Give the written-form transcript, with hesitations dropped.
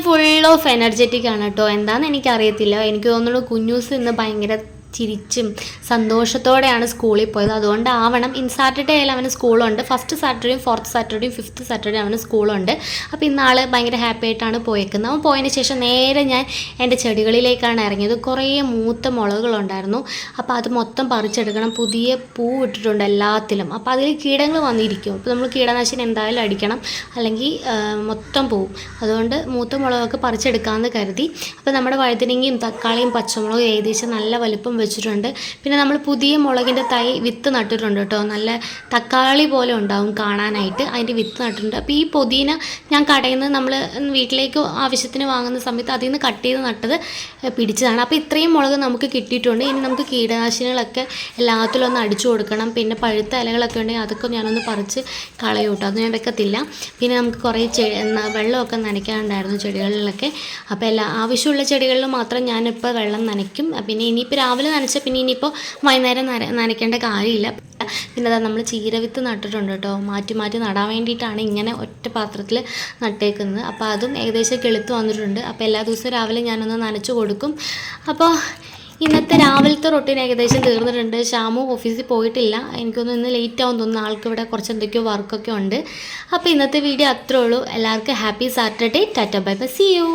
ഞാൻ full of energetic ആണ് കേട്ടോ. എന്താണെന്ന് എനിക്കറിയത്തില്ല. എനിക്ക് തോന്നുന്നു കുഞ്ഞൂസ് ഇന്ന് ഭയങ്കര ചിരിച്ചും സന്തോഷത്തോടെയാണ് സ്കൂളിൽ പോയത്. അതുകൊണ്ടാവണം ഇൻ സാറ്റർഡേ ആയാലും അവന് സ്കൂളുണ്ട്. ഫസ്റ്റ് സാറ്റർഡേയും ഫോർത്ത് സാറ്റർഡേയും ഫിഫ്ത്ത് സാറ്റർഡേ അവന് സ്കൂളുണ്ട്. അപ്പോൾ ഇന്നാൾ ഭയങ്കര ഹാപ്പി ആയിട്ടാണ് പോയേക്കുന്നത്. അവൻ പോയതിന് ശേഷം നേരെ ഞാൻ എൻ്റെ ചെടികളിലേക്കാണ് ഇറങ്ങിയത്. കുറേ മൂത്ത മുളകുകളുണ്ടായിരുന്നു. അപ്പോൾ അത് മൊത്തം പറിച്ചെടുക്കണം. പുതിയ പൂ ഇട്ടിട്ടുണ്ട് എല്ലാത്തിലും. അപ്പോൾ അതിൽ കീടങ്ങൾ വന്നിരിക്കും. അപ്പോൾ നമ്മൾ കീടനാശിനി എന്തായാലും അടിക്കണം, അല്ലെങ്കിൽ മൊത്തം പോവും. അതുകൊണ്ട് മൂത്ത മുളകൊക്കെ പറിച്ചെടുക്കാമെന്ന് കരുതി. അപ്പോൾ നമ്മുടെ വഴുതനങ്ങയും തക്കാളിയും പച്ചമുളകും ഏകദേശം നല്ല വലുപ്പം വെച്ചിട്ടുണ്ട്. പിന്നെ നമ്മൾ പുതിയ മുളകിൻ്റെ തൈ വിത്ത് നട്ടിട്ടുണ്ട് കേട്ടോ. നല്ല തക്കാളി പോലെ ഉണ്ടാവും കാണാനായിട്ട്. അതിൻ്റെ വിത്ത് നട്ടിട്ടുണ്ട്. അപ്പോൾ ഈ പുതിന ഞാൻ കടയിൽ നിന്ന് നമ്മൾ വീട്ടിലേക്ക് ആവശ്യത്തിന് വാങ്ങുന്ന സമയത്ത് അതിൽ നിന്ന് കട്ട് ചെയ്ത് നട്ടത് പിടിച്ചതാണ്. അപ്പോൾ ഇത്രയും മുളക് നമുക്ക് കിട്ടിയിട്ടുണ്ട്. ഇനി നമുക്ക് കീടനാശിനികളൊക്കെ എല്ലാത്തിലും ഒന്ന് അടിച്ചു കൊടുക്കണം. പിന്നെ പഴുത്ത ഇലകളൊക്കെ ഉണ്ടെങ്കിൽ അതൊക്കെ ഞാനൊന്ന് പറിച്ച് കളയും കേട്ടോ. അത് ഞാൻ വെക്കത്തില്ല. പിന്നെ നമുക്ക് കുറേ വെള്ളമൊക്കെ നനയ്ക്കാനുണ്ടായിരുന്നു ചെടികളിലൊക്കെ. അപ്പോൾ ആവശ്യമുള്ള ചെടികളിൽ മാത്രം ഞാനിപ്പോൾ വെള്ളം നനയ്ക്കും. പിന്നെ ഇനിയിപ്പോൾ രാവിലെ നനച്ചാൽ പിന്നെ ഇനിയിപ്പോൾ വൈകുന്നേരം നനയ്ക്കേണ്ട കാര്യമില്ല. പിന്നെ അതാ നമ്മൾ ചീരവിത്ത് നട്ടിട്ടുണ്ട് കേട്ടോ. മാറ്റി മാറ്റി നടാൻ വേണ്ടിയിട്ടാണ് ഇങ്ങനെ ഒറ്റ പാത്രത്തിൽ നട്ടേക്കുന്നത്. അപ്പോൾ അതും ഏകദേശം കിളുത്ത് വന്നിട്ടുണ്ട്. അപ്പോൾ എല്ലാ ദിവസവും രാവിലെ ഞാനൊന്ന് നനച്ച് കൊടുക്കും. അപ്പോൾ ഇന്നത്തെ രാവിലത്തെ റൊട്ടീൻ ഏകദേശം തീർന്നിട്ടുണ്ട്. ഷാമു ഓഫീസിൽ പോയിട്ടില്ല. എനിക്കൊന്നും ഇന്ന് ലേറ്റ് ആവും തോന്നുന്നു. ആൾക്ക് ഇവിടെ കുറച്ച് എന്തൊക്കെയോ വർക്കൊക്കെ ഉണ്ട്. അപ്പോൾ ഇന്നത്തെ വീഡിയോ അത്രേ ഉള്ളൂ. എല്ലാവർക്കും happy Saturday. Tata bye bye. See U.